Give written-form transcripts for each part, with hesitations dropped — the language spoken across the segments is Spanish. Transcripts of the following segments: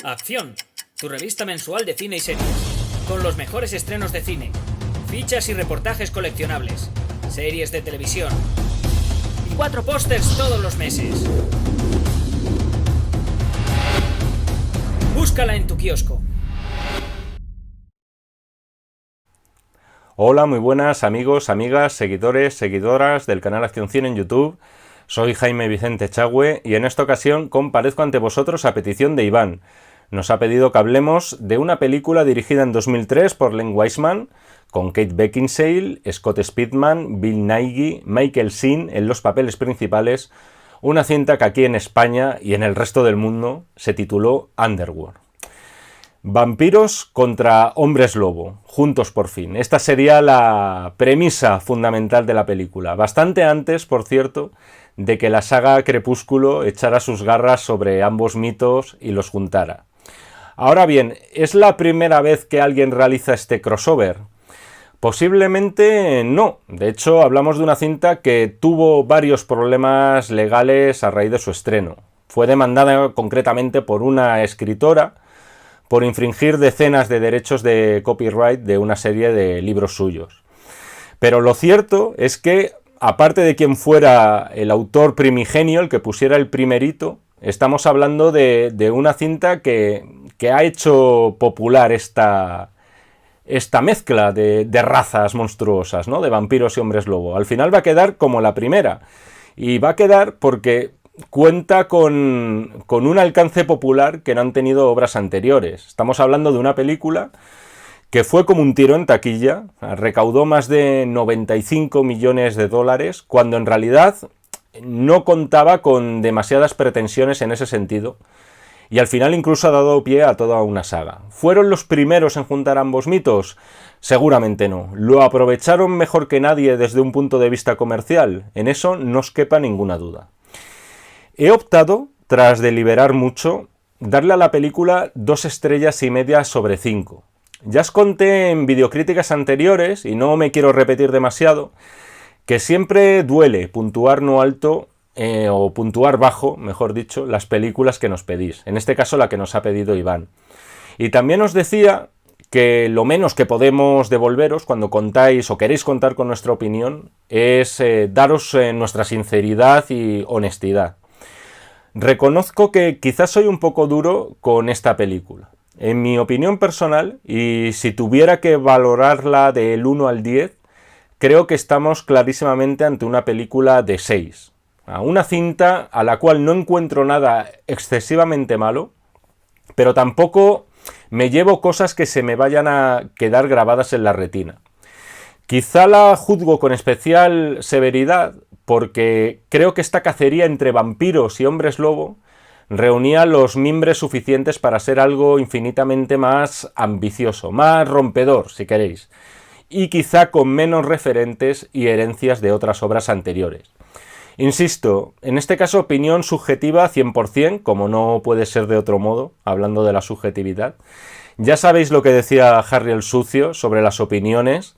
Acción, tu revista mensual de cine y series, con los mejores estrenos de cine, fichas y reportajes coleccionables, series de televisión y 4 pósters todos los meses. Búscala en tu kiosco. Hola, muy buenas amigos, amigas, seguidores, seguidoras del canal Acción Cine en YouTube. Soy Jaime Vicente Echagüe y en esta ocasión comparezco ante vosotros a petición de Iván. Nos ha pedido que hablemos de una película dirigida en 2003 por Len Wiseman, con Kate Beckinsale, Scott Speedman, Bill Nighy, Michael Sheen en los papeles principales, una cinta que aquí en España y en el resto del mundo se tituló Underworld. Vampiros contra hombres lobo, juntos por fin. Esta sería la premisa fundamental de la película. Bastante antes, por cierto, de que la saga Crepúsculo echara sus garras sobre ambos mitos y los juntara. Ahora bien, ¿es la primera vez que alguien realiza este crossover? Posiblemente no. De hecho, hablamos de una cinta que tuvo varios problemas legales a raíz de su estreno. Fue demandada concretamente por una escritora por infringir decenas de derechos de copyright de una serie de libros suyos. Pero lo cierto es que, aparte de quien fuera el autor primigenio, el que pusiera el primerito, estamos hablando de una cinta que ha hecho popular esta mezcla de razas monstruosas, ¿no? De vampiros y hombres lobo. Al final va a quedar como la primera. Y va a quedar porque cuenta con un alcance popular que no han tenido obras anteriores. Estamos hablando de una película que fue como un tiro en taquilla, recaudó más de 95 millones de dólares, cuando en realidad no contaba con demasiadas pretensiones en ese sentido, y al final incluso ha dado pie a toda una saga. ¿Fueron los primeros en juntar ambos mitos? Seguramente no. ¿Lo aprovecharon mejor que nadie desde un punto de vista comercial? En eso no os quepa ninguna duda. He optado, tras deliberar mucho, darle a la película 2,5 estrellas sobre 5. Ya os conté en videocríticas anteriores, y no me quiero repetir demasiado, que siempre duele puntuar no alto, o puntuar bajo, mejor dicho, las películas que nos pedís. En este caso la que nos ha pedido Iván. Y también os decía que lo menos que podemos devolveros cuando contáis o queréis contar con nuestra opinión es daros nuestra sinceridad y honestidad. Reconozco que quizás soy un poco duro con esta película. En mi opinión personal, y si tuviera que valorarla del 1 al 10, creo que estamos clarísimamente ante una película de 6. Una cinta a la cual no encuentro nada excesivamente malo, pero tampoco me llevo cosas que se me vayan a quedar grabadas en la retina. Quizá la juzgo con especial severidad porque creo que esta cacería entre vampiros y hombres lobo reunía los mimbres suficientes para ser algo infinitamente más ambicioso, más rompedor, si queréis, y quizá con menos referentes y herencias de otras obras anteriores. Insisto, en este caso opinión subjetiva 100%, como no puede ser de otro modo, hablando de la subjetividad. Ya sabéis lo que decía Harry el Sucio sobre las opiniones,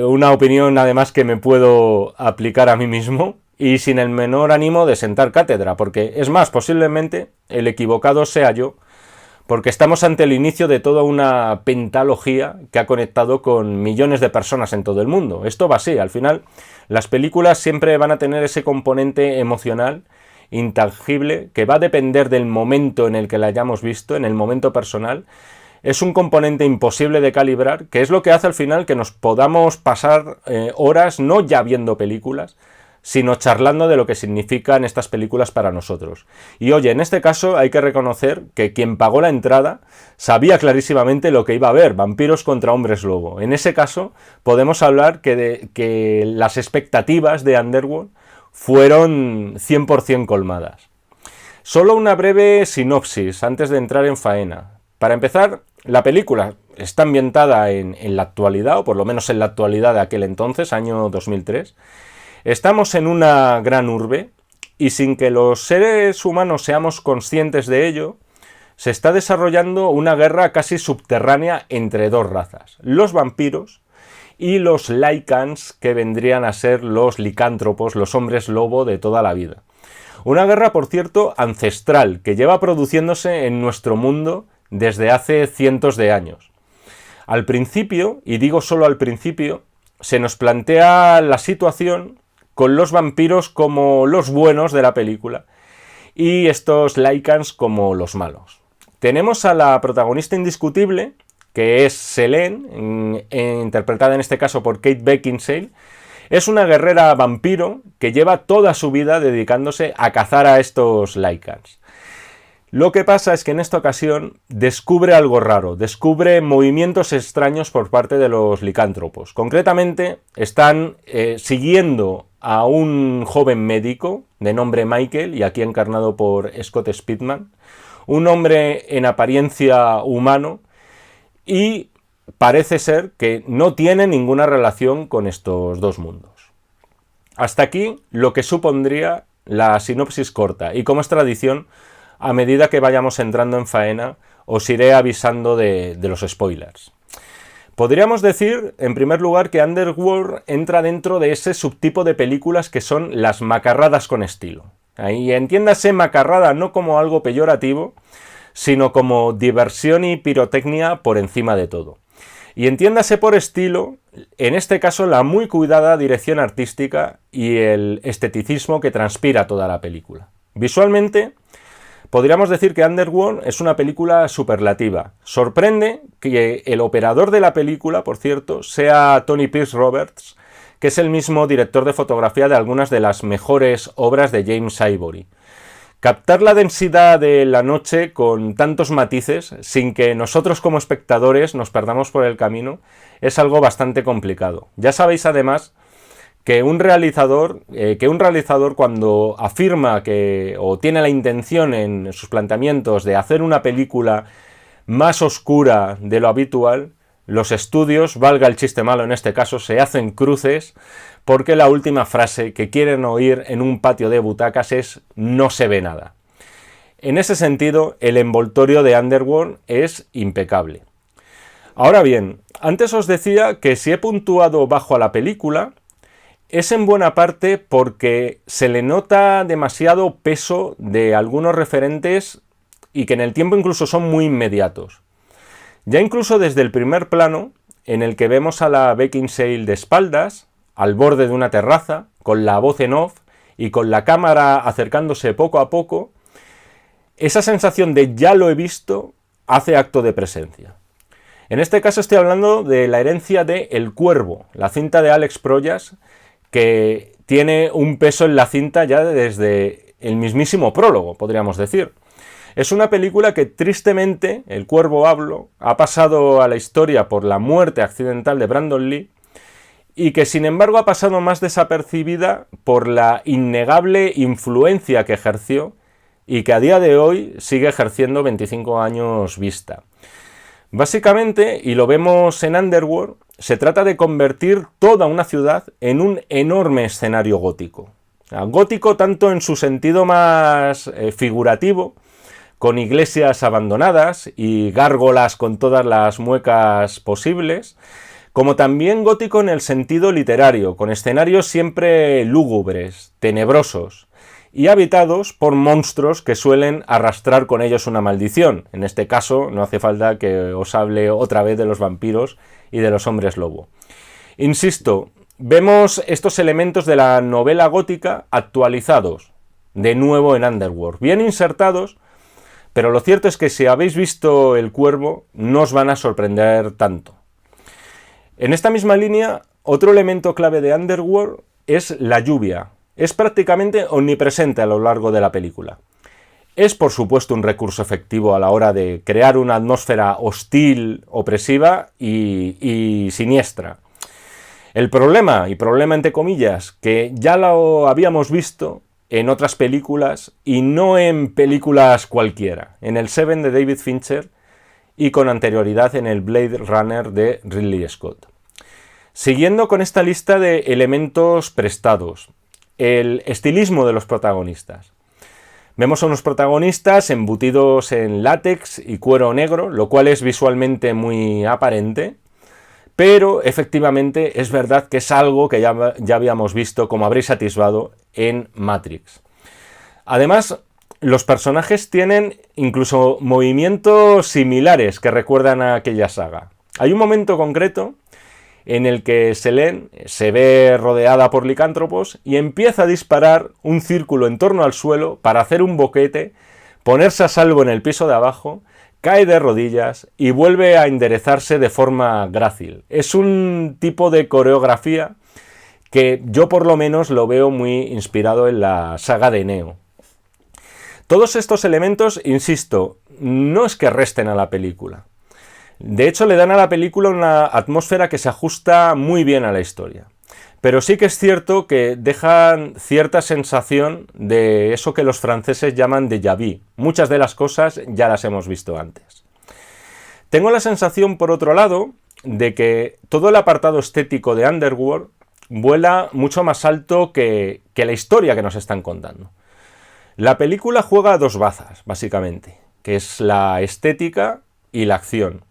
una opinión además que me puedo aplicar a mí mismo y sin el menor ánimo de sentar cátedra, porque es más, posiblemente el equivocado sea yo, porque estamos ante el inicio de toda una pentalogía que ha conectado con millones de personas en todo el mundo. Esto va así, al final las películas siempre van a tener ese componente emocional intangible que va a depender del momento en el que la hayamos visto, en el momento personal. Es un componente imposible de calibrar, que es lo que hace al final que nos podamos pasar horas no ya viendo películas, sino charlando de lo que significan estas películas para nosotros. Y oye, en este caso hay que reconocer que quien pagó la entrada sabía clarísimamente lo que iba a ver, vampiros contra hombres lobo. En ese caso podemos hablar que las expectativas de Underworld fueron 100% colmadas. Solo una breve sinopsis antes de entrar en faena. Para empezar, la película está ambientada en la actualidad, o por lo menos en la actualidad de aquel entonces, año 2003. Estamos en una gran urbe y sin que los seres humanos seamos conscientes de ello, se está desarrollando una guerra casi subterránea entre dos razas, los vampiros y los Lycans, que vendrían a ser los licántropos, los hombres lobo de toda la vida. Una guerra, por cierto, ancestral, que lleva produciéndose en nuestro mundo desde hace cientos de años. Al principio, y digo solo al principio, se nos plantea la situación con los vampiros como los buenos de la película y estos Lycans como los malos. Tenemos a la protagonista indiscutible, que es Selene, interpretada en este caso por Kate Beckinsale. Es una guerrera vampiro que lleva toda su vida dedicándose a cazar a estos Lycans. Lo que pasa es que en esta ocasión descubre algo raro, descubre movimientos extraños por parte de los licántropos. Concretamente, están siguiendo a un joven médico de nombre Michael, y aquí encarnado por Scott Speedman, un hombre en apariencia humano, y parece ser que no tiene ninguna relación con estos dos mundos. Hasta aquí lo que supondría la sinopsis corta, y como es tradición, a medida que vayamos entrando en faena, os iré avisando de los spoilers. Podríamos decir, en primer lugar, que Underworld entra dentro de ese subtipo de películas que son las macarradas con estilo. Y entiéndase macarrada no como algo peyorativo, sino como diversión y pirotecnia por encima de todo. Y entiéndase por estilo, en este caso, la muy cuidada dirección artística y el esteticismo que transpira toda la película. Visualmente, podríamos decir que Underworld es una película superlativa. Sorprende que el operador de la película, por cierto, sea Tony Pierce Roberts, que es el mismo director de fotografía de algunas de las mejores obras de James Ivory. Captar la densidad de la noche con tantos matices, sin que nosotros como espectadores nos perdamos por el camino, es algo bastante complicado. Ya sabéis además que un realizador cuando afirma o tiene la intención en sus planteamientos de hacer una película más oscura de lo habitual, los estudios, valga el chiste malo en este caso, se hacen cruces porque la última frase que quieren oír en un patio de butacas es "no se ve nada". En ese sentido, el envoltorio de Underworld es impecable. Ahora bien, antes os decía que si he puntuado bajo a la película, es en buena parte porque se le nota demasiado peso de algunos referentes y que en el tiempo incluso son muy inmediatos. Ya incluso desde el primer plano, en el que vemos a la Beckinsale de espaldas, al borde de una terraza, con la voz en off y con la cámara acercándose poco a poco, esa sensación de "ya lo he visto" hace acto de presencia. En este caso estoy hablando de la herencia de El Cuervo, la cinta de Alex Proyas, que tiene un peso en la cinta ya desde el mismísimo prólogo, podríamos decir. Es una película que tristemente, El Cuervo hablo, ha pasado a la historia por la muerte accidental de Brandon Lee y que sin embargo ha pasado más desapercibida por la innegable influencia que ejerció y que a día de hoy sigue ejerciendo 25 años vista. Básicamente, y lo vemos en Underworld, se trata de convertir toda una ciudad en un enorme escenario gótico. Gótico tanto en su sentido más figurativo, con iglesias abandonadas y gárgolas con todas las muecas posibles, como también gótico en el sentido literario, con escenarios siempre lúgubres, tenebrosos y habitados por monstruos que suelen arrastrar con ellos una maldición. En este caso no hace falta que os hable otra vez de los vampiros y de los hombres lobo. Insisto, vemos estos elementos de la novela gótica actualizados de nuevo en Underworld, bien insertados, pero lo cierto es que si habéis visto El Cuervo no os van a sorprender tanto. En esta misma línea, otro elemento clave de Underworld es la lluvia. Es prácticamente omnipresente a lo largo de la película. Es, por supuesto, un recurso efectivo a la hora de crear una atmósfera hostil, opresiva y siniestra. El problema, y problema entre comillas, que ya lo habíamos visto en otras películas y no en películas cualquiera, en el Seven de David Fincher y con anterioridad en el Blade Runner de Ridley Scott. Siguiendo con esta lista de elementos prestados, el estilismo de los protagonistas. Vemos a unos protagonistas embutidos en látex y cuero negro, lo cual es visualmente muy aparente, pero efectivamente es verdad que es algo que ya habíamos visto, como habréis atisbado, en Matrix. Además, los personajes tienen incluso movimientos similares que recuerdan a aquella saga. Hay un momento concreto en el que Selene se ve rodeada por licántropos y empieza a disparar un círculo en torno al suelo para hacer un boquete, ponerse a salvo en el piso de abajo, cae de rodillas y vuelve a enderezarse de forma grácil. Es un tipo de coreografía que yo por lo menos lo veo muy inspirado en la saga de Neo. Todos estos elementos, insisto, no es que resten a la película. De hecho, le dan a la película una atmósfera que se ajusta muy bien a la historia. Pero sí que es cierto que dejan cierta sensación de eso que los franceses llaman déjà vu. Muchas de las cosas ya las hemos visto antes. Tengo la sensación, por otro lado, de que todo el apartado estético de Underworld vuela mucho más alto que la historia que nos están contando. La película juega a dos bazas, básicamente, que es la estética y la acción.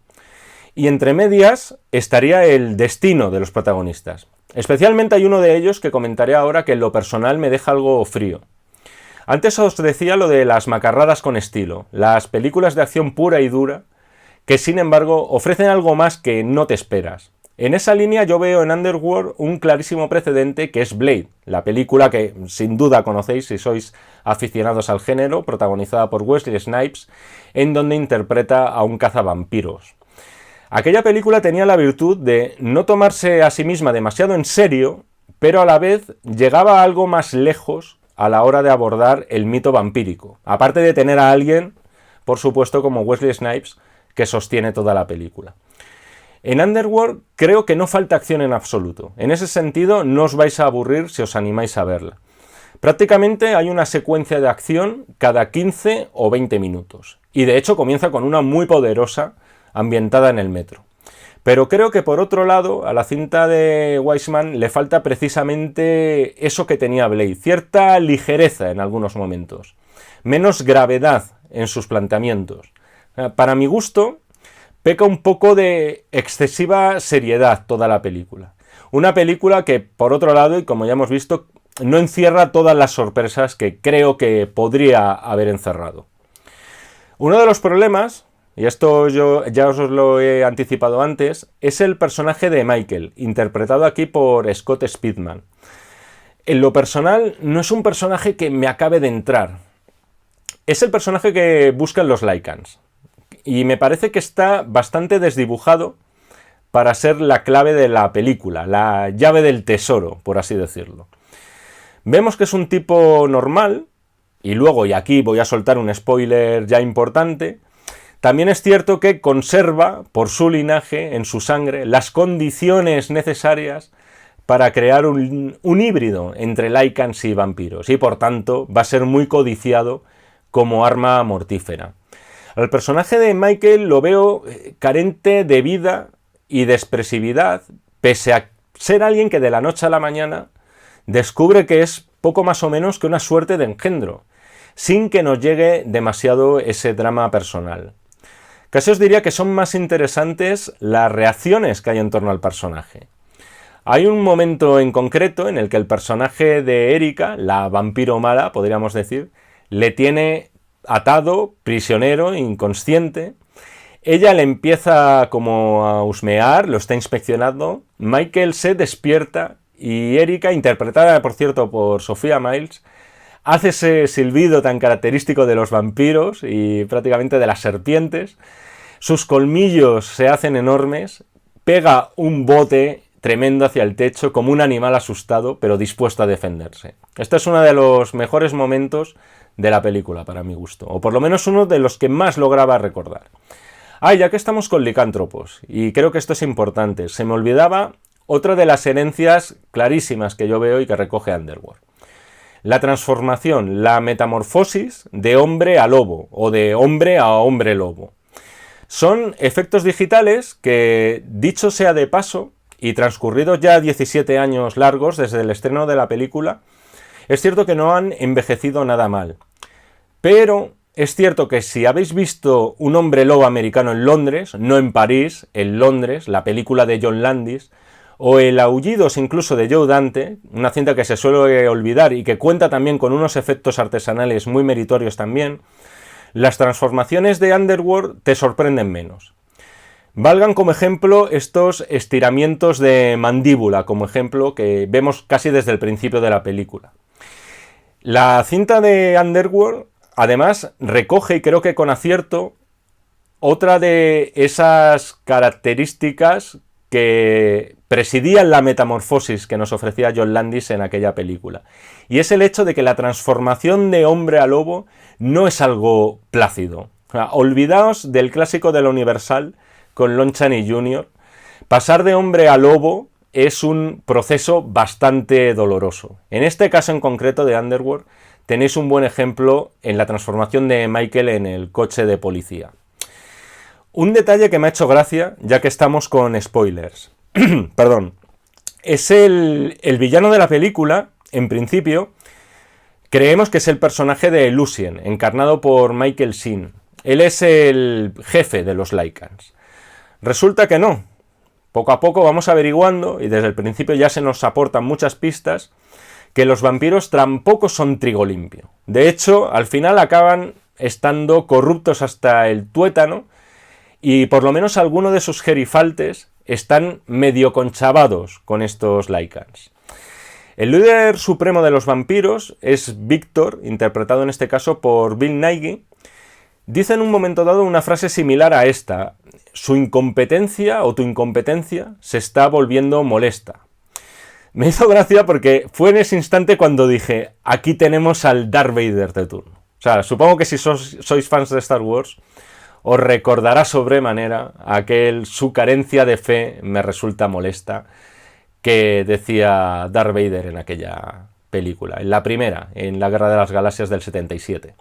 Y entre medias estaría el destino de los protagonistas. Especialmente hay uno de ellos que comentaré ahora que en lo personal me deja algo frío. Antes os decía lo de las macarradas con estilo, las películas de acción pura y dura, que sin embargo ofrecen algo más que no te esperas. En esa línea yo veo en Underworld un clarísimo precedente que es Blade, la película que sin duda conocéis si sois aficionados al género, protagonizada por Wesley Snipes, en donde interpreta a un cazavampiros. Aquella película tenía la virtud de no tomarse a sí misma demasiado en serio, pero a la vez llegaba algo más lejos a la hora de abordar el mito vampírico, aparte de tener a alguien, por supuesto como Wesley Snipes, que sostiene toda la película. En Underworld creo que no falta acción en absoluto. En ese sentido no os vais a aburrir si os animáis a verla. Prácticamente hay una secuencia de acción cada 15 o 20 minutos. Y de hecho comienza con una muy poderosa ambientada en el metro. Pero creo que por otro lado a la cinta de Wiseman le falta precisamente eso que tenía Blade. Cierta ligereza en algunos momentos. Menos gravedad en sus planteamientos. Para mi gusto peca un poco de excesiva seriedad toda la película. Una película que, por otro lado, y como ya hemos visto, no encierra todas las sorpresas que creo que podría haber encerrado. Uno de los problemas, y esto yo ya os lo he anticipado antes, es el personaje de Michael, interpretado aquí por Scott Speedman. En lo personal, no es un personaje que me acabe de entrar. Es el personaje que buscan los Lycans. Y me parece que está bastante desdibujado para ser la clave de la película, la llave del tesoro, por así decirlo. Vemos que es un tipo normal, y luego, y aquí voy a soltar un spoiler ya importante, también es cierto que conserva, por su linaje, en su sangre, las condiciones necesarias para crear un híbrido entre Lycans y vampiros, y por tanto va a ser muy codiciado como arma mortífera. Al personaje de Michael lo veo carente de vida y de expresividad, pese a ser alguien que de la noche a la mañana descubre que es poco más o menos que una suerte de engendro, sin que nos llegue demasiado ese drama personal. Casi os diría que son más interesantes las reacciones que hay en torno al personaje. Hay un momento en concreto en el que el personaje de Erika, la vampiro mala, podríamos decir, le tiene atado, prisionero, inconsciente. Ella le empieza como a husmear, lo está inspeccionando. Michael se despierta y Erika, interpretada por cierto por Sophia Myles, hace ese silbido tan característico de los vampiros y prácticamente de las serpientes. Sus colmillos se hacen enormes, pega un bote tremendo hacia el techo como un animal asustado pero dispuesto a defenderse. Este es uno de los mejores momentos de la película para mi gusto, o por lo menos uno de los que más lograba recordar. Ya que estamos con licántropos, y creo que esto es importante, se me olvidaba otra de las herencias clarísimas que yo veo y que recoge Underworld. La transformación, la metamorfosis de hombre a lobo, o de hombre a hombre lobo. Son efectos digitales que, dicho sea de paso, y transcurridos ya 17 años largos desde el estreno de la película, es cierto que no han envejecido nada mal. Pero es cierto que si habéis visto Un hombre lobo americano en Londres, no en París, en Londres, la película de John Landis, o El Aullidos incluso de Joe Dante, una cinta que se suele olvidar y que cuenta también con unos efectos artesanales muy meritorios también, las transformaciones de Underworld te sorprenden menos. Valgan como ejemplo estos estiramientos de mandíbula, como ejemplo que vemos casi desde el principio de la película. La cinta de Underworld, además, recoge, y creo que con acierto, otra de esas características que presidían la metamorfosis que nos ofrecía John Landis en aquella película. Y es el hecho de que la transformación de hombre a lobo no es algo plácido. O sea, olvidaos del clásico de la Universal con Lon Chaney Jr. Pasar de hombre a lobo es un proceso bastante doloroso. En este caso en concreto de Underworld tenéis un buen ejemplo en la transformación de Michael en el coche de policía. Un detalle que me ha hecho gracia, ya que estamos con spoilers. Perdón. Es el villano de la película, en principio, creemos que es el personaje de Lucien, encarnado por Michael Sheen. Él es el jefe de los Lycans. Resulta que no. Poco a poco vamos averiguando, y desde el principio ya se nos aportan muchas pistas, que los vampiros tampoco son trigo limpio. De hecho, al final acaban estando corruptos hasta el tuétano, y por lo menos algunos de sus gerifaltes están medio conchavados con estos Lycans. El líder supremo de los vampiros es Víctor, interpretado en este caso por Bill Nighy. Dice en un momento dado una frase similar a esta: su incompetencia o tu incompetencia se está volviendo molesta. Me hizo gracia porque fue en ese instante cuando dije, aquí tenemos al Darth Vader de turno. O sea, supongo que si sois fans de Star Wars, os recordará sobremanera aquel su carencia de fe me resulta molesta que decía Darth Vader en aquella película, en la primera, en la Guerra de las Galaxias del 77.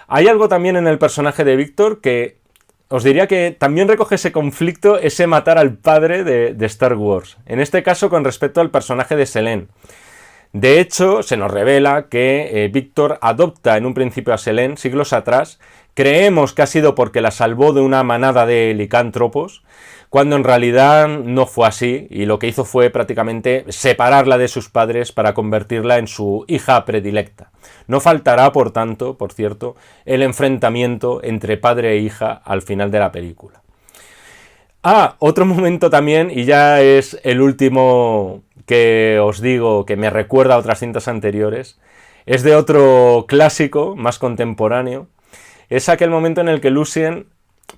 Hay algo también en el personaje de Víctor que os diría que también recoge ese conflicto, ese matar al padre de Star Wars, en este caso con respecto al personaje de Selene. De hecho, se nos revela que Víctor adopta en un principio a Selene siglos atrás. Creemos que ha sido porque la salvó de una manada de licántropos, cuando en realidad no fue así, y lo que hizo fue prácticamente separarla de sus padres para convertirla en su hija predilecta. No faltará, por tanto, por cierto, el enfrentamiento entre padre e hija al final de la película. Otro momento también, y ya es el último que os digo que me recuerda a otras cintas anteriores, es de otro clásico más contemporáneo. Es aquel momento en el que Lucien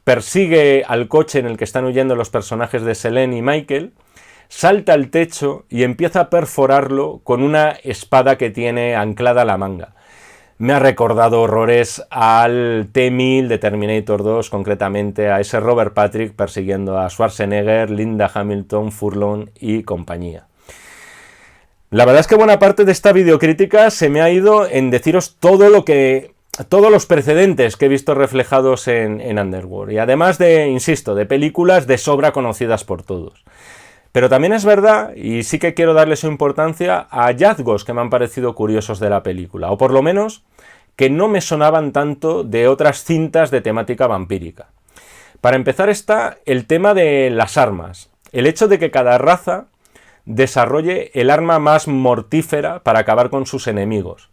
persigue al coche en el que están huyendo los personajes de Selene y Michael, salta al techo y empieza a perforarlo con una espada que tiene anclada a la manga. Me ha recordado horrores al T-1000 de Terminator 2, concretamente a ese Robert Patrick persiguiendo a Schwarzenegger, Linda Hamilton, Furlong y compañía. La verdad es que buena parte de esta videocrítica se me ha ido en deciros todos los precedentes que he visto reflejados en Underworld. Y además de, insisto, de películas de sobra conocidas por todos. Pero también es verdad, y sí que quiero darle su importancia, a hallazgos que me han parecido curiosos de la película. O por lo menos, que no me sonaban tanto de otras cintas de temática vampírica. Para empezar está el tema de las armas. El hecho de que cada raza desarrolle el arma más mortífera para acabar con sus enemigos.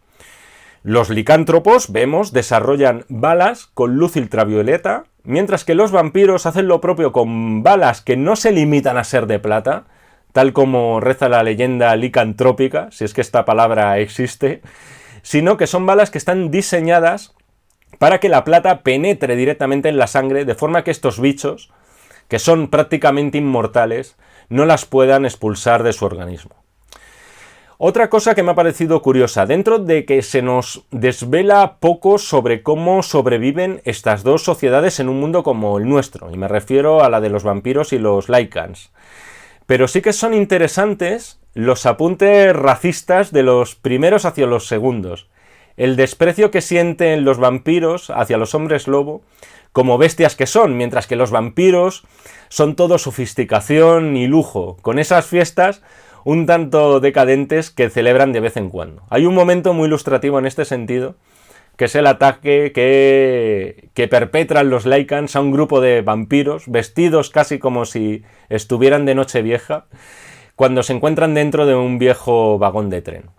Los licántropos, vemos, desarrollan balas con luz ultravioleta, mientras que los vampiros hacen lo propio con balas que no se limitan a ser de plata, tal como reza la leyenda licantrópica, si es que esta palabra existe, sino que son balas que están diseñadas para que la plata penetre directamente en la sangre, de forma que estos bichos, que son prácticamente inmortales, no las puedan expulsar de su organismo. Otra cosa que me ha parecido curiosa, dentro de que se nos desvela poco sobre cómo sobreviven estas dos sociedades en un mundo como el nuestro, y me refiero a la de los vampiros y los Lycans. Pero sí que son interesantes los apuntes racistas de los primeros hacia los segundos, el desprecio que sienten los vampiros hacia los hombres lobo como bestias que son, mientras que los vampiros son todo sofisticación y lujo, con esas fiestas un tanto decadentes que celebran de vez en cuando. Hay un momento muy ilustrativo en este sentido, que es el ataque que perpetran los Lycans a un grupo de vampiros, vestidos casi como si estuvieran de Nochevieja, cuando se encuentran dentro de un viejo vagón de tren.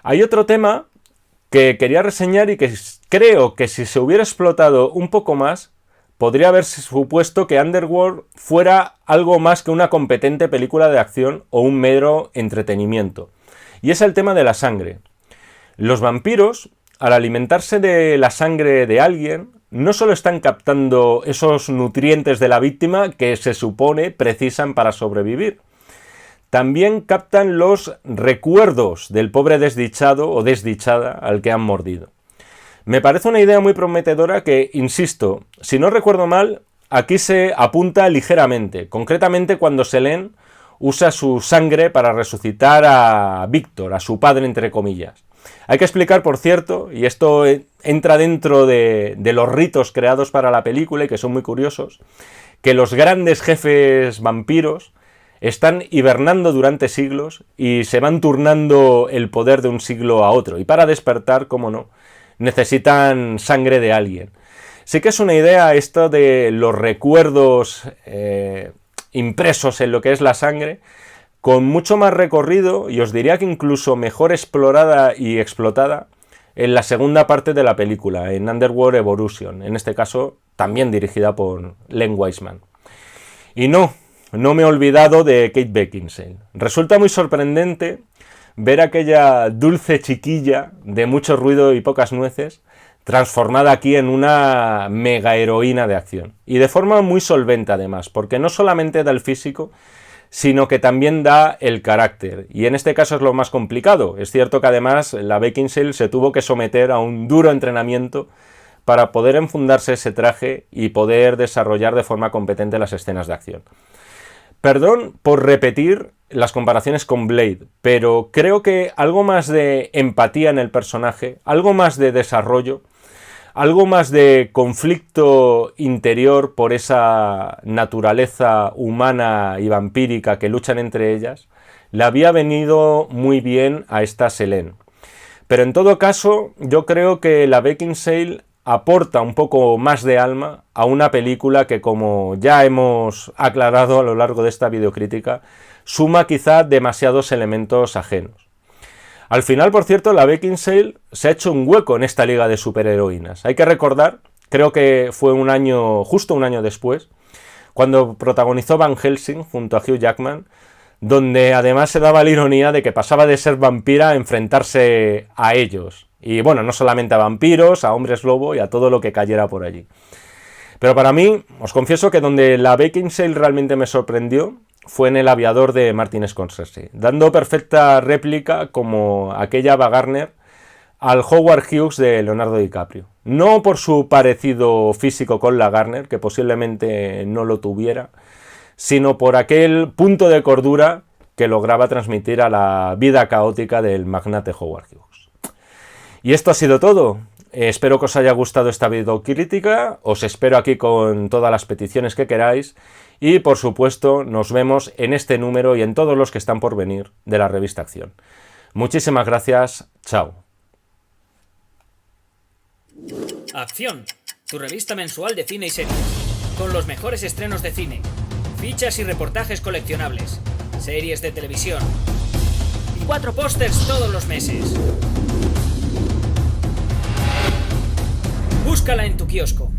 Hay otro tema que quería reseñar y que creo que si se hubiera explotado un poco más, podría haberse supuesto que Underworld fuera algo más que una competente película de acción o un mero entretenimiento. Y es el tema de la sangre. Los vampiros, al alimentarse de la sangre de alguien, no solo están captando esos nutrientes de la víctima que se supone precisan para sobrevivir, también captan los recuerdos del pobre desdichado o desdichada al que han mordido. Me parece una idea muy prometedora que, insisto, si no recuerdo mal, aquí se apunta ligeramente, concretamente cuando Selene usa su sangre para resucitar a Víctor, a su padre entre comillas. Hay que explicar, por cierto, y esto entra dentro de los ritos creados para la película y que son muy curiosos, que los grandes jefes vampiros están hibernando durante siglos y se van turnando el poder de un siglo a otro. Y para despertar, como no, necesitan sangre de alguien. Sí que es una idea esto de los recuerdos impresos en lo que es la sangre, con mucho más recorrido y os diría que incluso mejor explorada y explotada en la segunda parte de la película, en Underworld Evolution, en este caso también dirigida por Len Wiseman. Y no me he olvidado de Kate Beckinsale. Resulta muy sorprendente ver aquella dulce chiquilla de mucho ruido y pocas nueces transformada aquí en una mega heroína de acción. Y de forma muy solvente además, porque no solamente da el físico, sino que también da el carácter. Y en este caso es lo más complicado. Es cierto que además la Beckinsale se tuvo que someter a un duro entrenamiento para poder enfundarse ese traje y poder desarrollar de forma competente las escenas de acción. Perdón por repetir las comparaciones con Blade, pero creo que algo más de empatía en el personaje, algo más de desarrollo, algo más de conflicto interior por esa naturaleza humana y vampírica que luchan entre ellas, le había venido muy bien a esta Selene. Pero en todo caso, yo creo que la Beckinsale aporta un poco más de alma a una película que, como ya hemos aclarado a lo largo de esta videocrítica, suma quizá demasiados elementos ajenos. Al final, por cierto, la Beckinsale se ha hecho un hueco en esta liga de superheroínas. Hay que recordar, creo que fue justo un año después, cuando protagonizó Van Helsing junto a Hugh Jackman, donde además se daba la ironía de que pasaba de ser vampira a enfrentarse a ellos. Y bueno, no solamente a vampiros, a hombres lobo y a todo lo que cayera por allí. Pero para mí, os confieso que donde la Beckinsale realmente me sorprendió fue en El aviador de Martin Scorsese, dando perfecta réplica como aquella Ava Gardner al Howard Hughes de Leonardo DiCaprio. No por su parecido físico con la Gardner, que posiblemente no lo tuviera, sino por aquel punto de cordura que lograba transmitir a la vida caótica del magnate Howard Hughes. Y esto ha sido todo. Espero que os haya gustado esta videocrítica, os espero aquí con todas las peticiones que queráis y por supuesto nos vemos en este número y en todos los que están por venir de la revista Acción. Muchísimas gracias, chao. Acción, tu revista mensual de cine y series, con los mejores estrenos de cine, fichas y reportajes coleccionables, series de televisión y 4 pósters todos los meses. Búscala en tu kiosco.